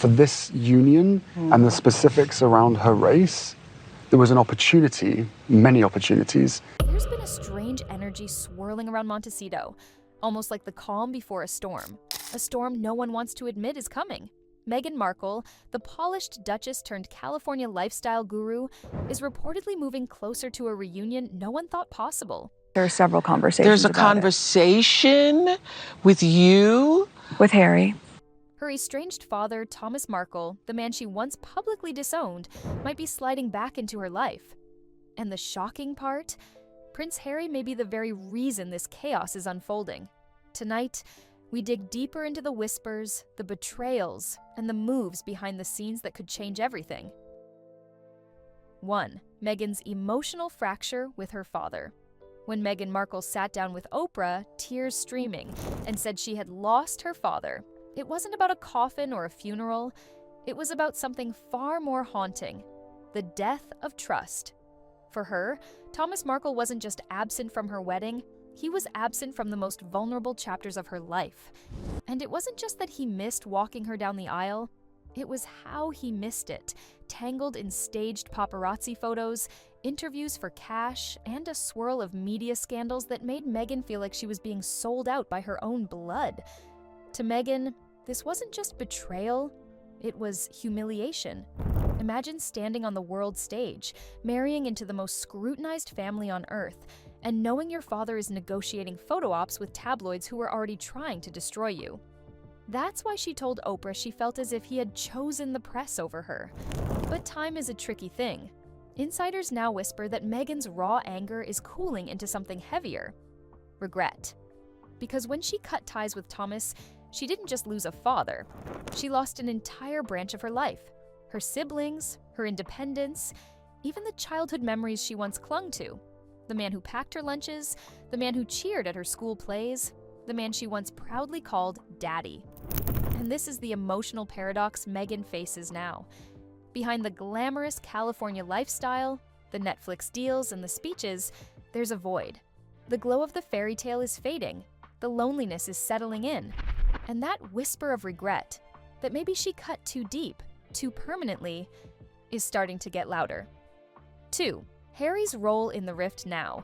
for this union and the specifics around her race, there was an opportunity, many opportunities. There's been a strange energy swirling around Montecito, almost like the calm before a storm no one wants to admit is coming. Meghan Markle, the polished Duchess turned California lifestyle guru, is reportedly moving closer to a reunion no one thought possible. There are several conversations. There's a conversation with you? With Harry. Her estranged father, Thomas Markle, the man she once publicly disowned, might be sliding back into her life. And the shocking part? Prince Harry may be the very reason this chaos is unfolding. Tonight, we dig deeper into the whispers, the betrayals, and the moves behind the scenes that could change everything. 1. Meghan's emotional fracture with her father. When Meghan Markle sat down with Oprah, tears streaming, and said she had lost her father, it wasn't about a coffin or a funeral. It was about something far more haunting: the death of trust. For her, Thomas Markle wasn't just absent from her wedding, he was absent from the most vulnerable chapters of her life. And it wasn't just that he missed walking her down the aisle, it was how he missed it, tangled in staged paparazzi photos, interviews for cash, and a swirl of media scandals that made Meghan feel like she was being sold out by her own blood. To Meghan, this wasn't just betrayal, it was humiliation. Imagine standing on the world stage, marrying into the most scrutinized family on earth, and knowing your father is negotiating photo ops with tabloids who were already trying to destroy you. That's why she told Oprah she felt as if he had chosen the press over her. But time is a tricky thing. Insiders now whisper that Meghan's raw anger is cooling into something heavier: regret. Because when she cut ties with Thomas, she didn't just lose a father, she lost an entire branch of her life. Her siblings, her independence, even the childhood memories she once clung to. The man who packed her lunches, the man who cheered at her school plays, the man she once proudly called Daddy. And this is the emotional paradox Meghan faces now. Behind the glamorous California lifestyle, the Netflix deals, and the speeches, there's a void. The glow of the fairy tale is fading. The loneliness is settling in. And that whisper of regret, that maybe she cut too deep, too permanently, is starting to get louder. 2. Harry's role in the rift now.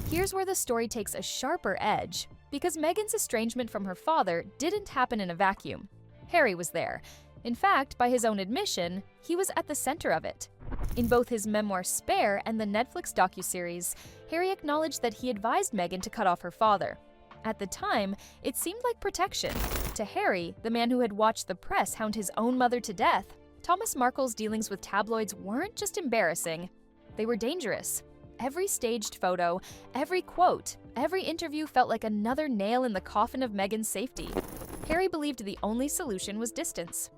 Here's where the story takes a sharper edge, because Meghan's estrangement from her father didn't happen in a vacuum. Harry was there. In fact, by his own admission, he was at the center of it. In both his memoir Spare and the Netflix docuseries, Harry acknowledged that he advised Meghan to cut off her father. At the time, it seemed like protection. To Harry, the man who had watched the press hound his own mother to death, Thomas Markle's dealings with tabloids weren't just embarrassing, they were dangerous. Every staged photo, every quote, every interview felt like another nail in the coffin of Meghan's safety. Harry believed the only solution was distance.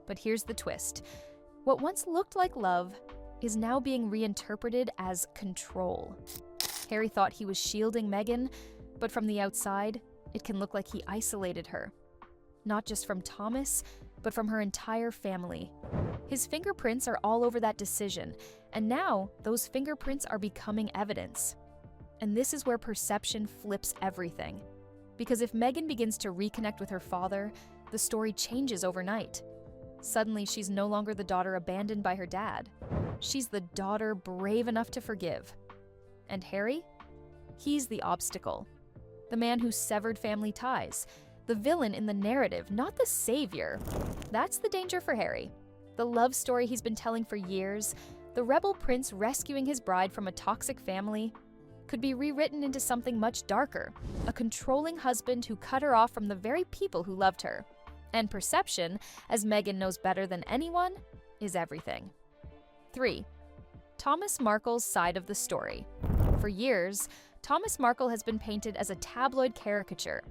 But here's the twist. What once looked like love is now being reinterpreted as control. Harry thought he was shielding Meghan, but from the outside, it can look like he isolated her. Not just from Thomas, but from her entire family. His fingerprints are all over that decision, and now those fingerprints are becoming evidence. And this is where perception flips everything. Because if Meghan begins to reconnect with her father, the story changes overnight. Suddenly, she's no longer the daughter abandoned by her dad. She's the daughter brave enough to forgive. And Harry? He's the obstacle. The man who severed family ties. The villain in the narrative, not the savior. That's the danger for Harry. The love story he's been telling for years, the rebel prince rescuing his bride from a toxic family, could be rewritten into something much darker. A controlling husband who cut her off from the very people who loved her. And perception, as Meghan knows better than anyone, is everything. 3. Thomas Markle's side of the story. For years, Thomas Markle has been painted as a tabloid caricature.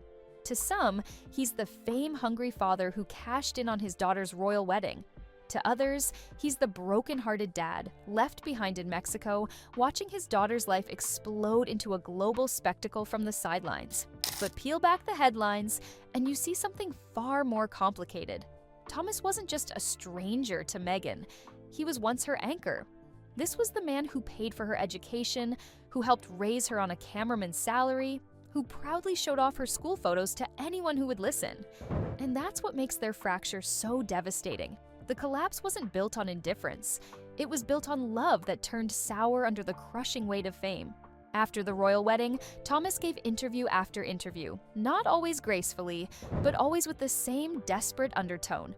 To some, he's the fame-hungry father who cashed in on his daughter's royal wedding. To others, he's the broken-hearted dad, left behind in Mexico, watching his daughter's life explode into a global spectacle from the sidelines. But peel back the headlines, and you see something far more complicated. Thomas wasn't just a stranger to Meghan. He was once her anchor. This was the man who paid for her education, who helped raise her on a cameraman's salary, who proudly showed off her school photos to anyone who would listen. And that's what makes their fracture so devastating. The collapse wasn't built on indifference. It was built on love that turned sour under the crushing weight of fame. After the royal wedding, Thomas gave interview after interview, not always gracefully, but always with the same desperate undertone.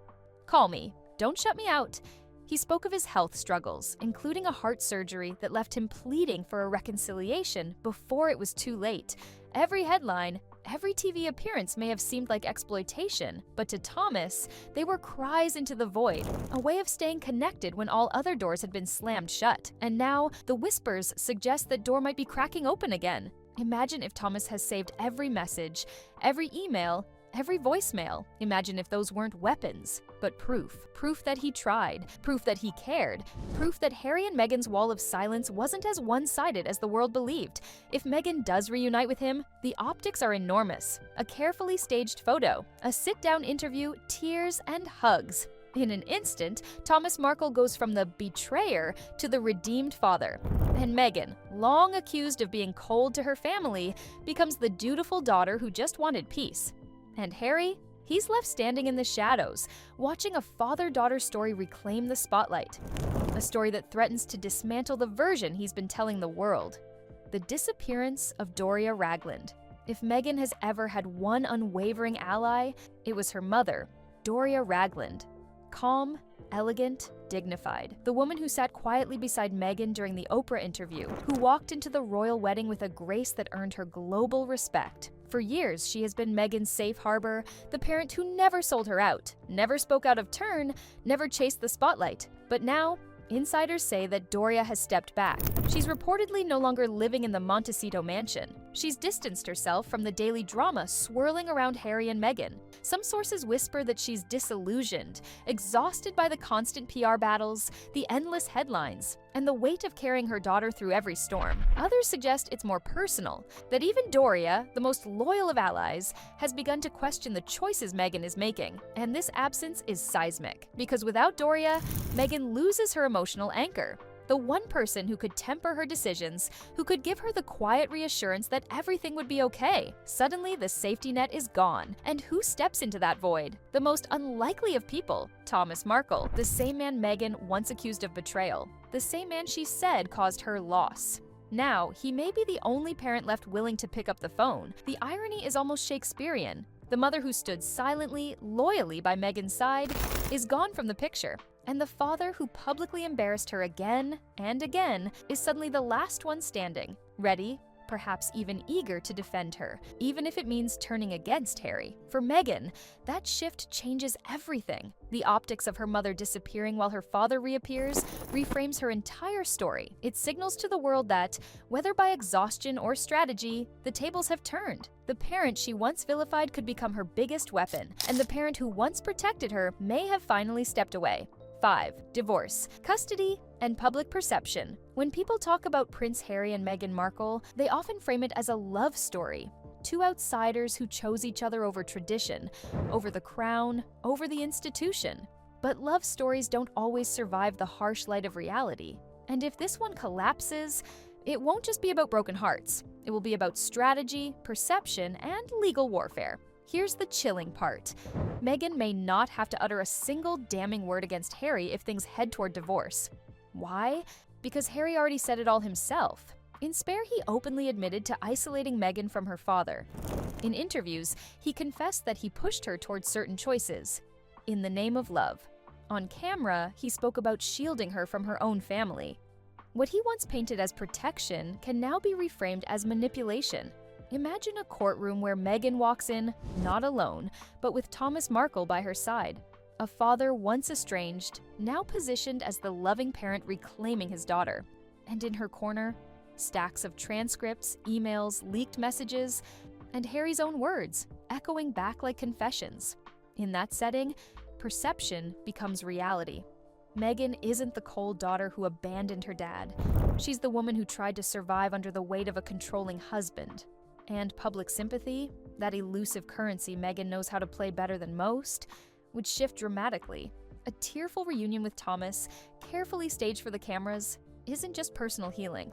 "Call me. Don't shut me out." He spoke of his health struggles, including a heart surgery that left him pleading for a reconciliation before it was too late. Every headline, every TV appearance may have seemed like exploitation, but to Thomas, they were cries into the void, a way of staying connected when all other doors had been slammed shut. And now, the whispers suggest that door might be cracking open again. Imagine if Thomas has saved every message, every email, every voicemail. Imagine if those weren't weapons, but proof. Proof that he tried, proof that he cared, proof that Harry and Meghan's wall of silence wasn't as one-sided as the world believed. If Meghan does reunite with him, the optics are enormous. A carefully staged photo, a sit-down interview, tears, and hugs. In an instant, Thomas Markle goes from the betrayer to the redeemed father. And Meghan, long accused of being cold to her family, becomes the dutiful daughter who just wanted peace. And Harry? He's left standing in the shadows, watching a father-daughter story reclaim the spotlight. A story that threatens to dismantle the version he's been telling the world. The disappearance of Doria Ragland. If Meghan has ever had one unwavering ally, it was her mother, Doria Ragland. Calm, elegant, dignified. The woman who sat quietly beside Meghan during the Oprah interview, who walked into the royal wedding with a grace that earned her global respect. For years, she has been Meghan's safe harbor, the parent who never sold her out, never spoke out of turn, never chased the spotlight. But now, insiders say that Doria has stepped back. She's reportedly no longer living in the Montecito mansion. She's distanced herself from the daily drama swirling around Harry and Meghan. Some sources whisper that she's disillusioned, exhausted by the constant PR battles, the endless headlines, and the weight of carrying her daughter through every storm. Others suggest it's more personal, that even Doria, the most loyal of allies, has begun to question the choices Meghan is making. And this absence is seismic, because without Doria, Meghan loses her emotional anchor. The one person who could temper her decisions, who could give her the quiet reassurance that everything would be okay. Suddenly, the safety net is gone. And who steps into that void? The most unlikely of people, Thomas Markle, the same man Meghan once accused of betrayal, the same man she said caused her loss. Now, he may be the only parent left willing to pick up the phone. The irony is almost Shakespearean. The mother who stood silently, loyally by Meghan's side, is gone from the picture. And the father who publicly embarrassed her again and again is suddenly the last one standing, ready, perhaps even eager to defend her, even if it means turning against Harry. For Meghan, that shift changes everything. The optics of her mother disappearing while her father reappears reframes her entire story. It signals to the world that, whether by exhaustion or strategy, the tables have turned. The parent she once vilified could become her biggest weapon, and the parent who once protected her may have finally stepped away. 5. Divorce, custody, and public perception. When people talk about Prince Harry and Meghan Markle, they often frame it as a love story. Two outsiders who chose each other over tradition, over the crown, over the institution. But love stories don't always survive the harsh light of reality. And if this one collapses, it won't just be about broken hearts. It will be about strategy, perception, and legal warfare. Here's the chilling part. Meghan may not have to utter a single damning word against Harry if things head toward divorce. Why? Because Harry already said it all himself. In Spare, he openly admitted to isolating Meghan from her father. In interviews, he confessed that he pushed her towards certain choices, in the name of love. On camera, he spoke about shielding her from her own family. What he once painted as protection can now be reframed as manipulation. Imagine a courtroom where Meghan walks in, not alone, but with Thomas Markle by her side. A father once estranged, now positioned as the loving parent reclaiming his daughter. And in her corner, stacks of transcripts, emails, leaked messages, and Harry's own words, echoing back like confessions. In that setting, perception becomes reality. Meghan isn't the cold daughter who abandoned her dad. She's the woman who tried to survive under the weight of a controlling husband. And public sympathy, that elusive currency Meghan knows how to play better than most, would shift dramatically. A tearful reunion with Thomas, carefully staged for the cameras, isn't just personal healing.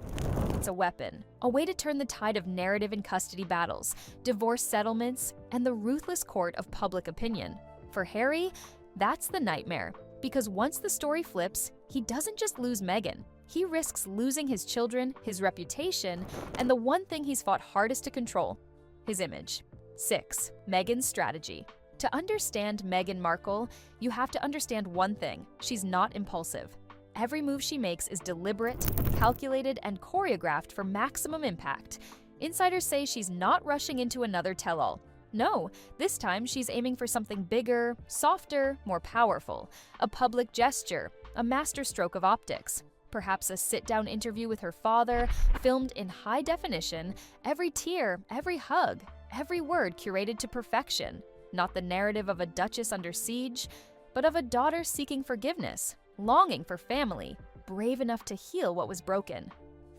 It's a weapon, a way to turn the tide of narrative and custody battles, divorce settlements, and the ruthless court of public opinion. For Harry, that's the nightmare, because once the story flips, he doesn't just lose Meghan. He risks losing his children, his reputation, and the one thing he's fought hardest to control, his image. 6. Meghan's strategy. To understand Meghan Markle, you have to understand one thing: she's not impulsive. Every move she makes is deliberate, calculated, and choreographed for maximum impact. Insiders say she's not rushing into another tell-all. No, this time she's aiming for something bigger, softer, more powerful. A public gesture, a masterstroke of optics. Perhaps a sit-down interview with her father, filmed in high definition, every tear, every hug, every word curated to perfection. Not the narrative of a duchess under siege, but of a daughter seeking forgiveness, longing for family, brave enough to heal what was broken.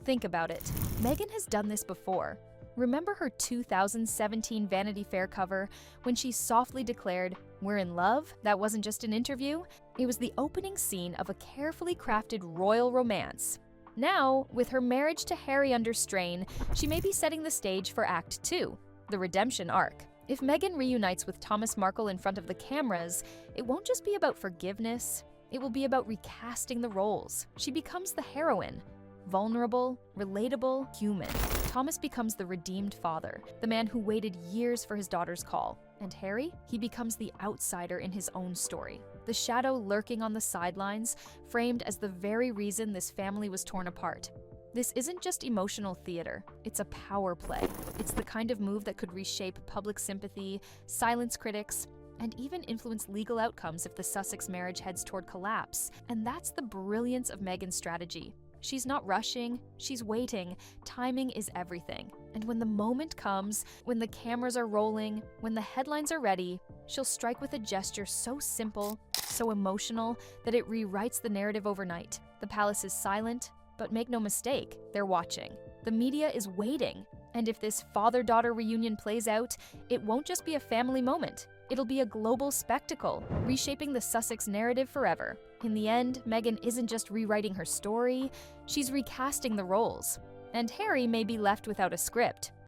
Think about it. Meghan has done this before. Remember her 2017 Vanity Fair cover when she softly declared, "We're in love"? That wasn't just an interview. It was the opening scene of a carefully crafted royal romance. Now, with her marriage to Harry under strain, she may be setting the stage for Act 2, the redemption arc. If Meghan reunites with Thomas Markle in front of the cameras, it won't just be about forgiveness. It will be about recasting the roles. She becomes the heroine. Vulnerable, relatable, human. Thomas becomes the redeemed father, the man who waited years for his daughter's call. And Harry? He becomes the outsider in his own story. The shadow lurking on the sidelines, framed as the very reason this family was torn apart. This isn't just emotional theater, it's a power play. It's the kind of move that could reshape public sympathy, silence critics, and even influence legal outcomes if the Sussex marriage heads toward collapse. And that's the brilliance of Meghan's strategy. She's not rushing, she's waiting. Timing is everything. And when the moment comes, when the cameras are rolling, when the headlines are ready, she'll strike with a gesture so simple, so emotional, that it rewrites the narrative overnight. The palace is silent, but make no mistake, they're watching. The media is waiting. And if this father-daughter reunion plays out, it won't just be a family moment. It'll be a global spectacle, reshaping the Sussex narrative forever. In the end, Meghan isn't just rewriting her story, she's recasting the roles. And Harry may be left without a script,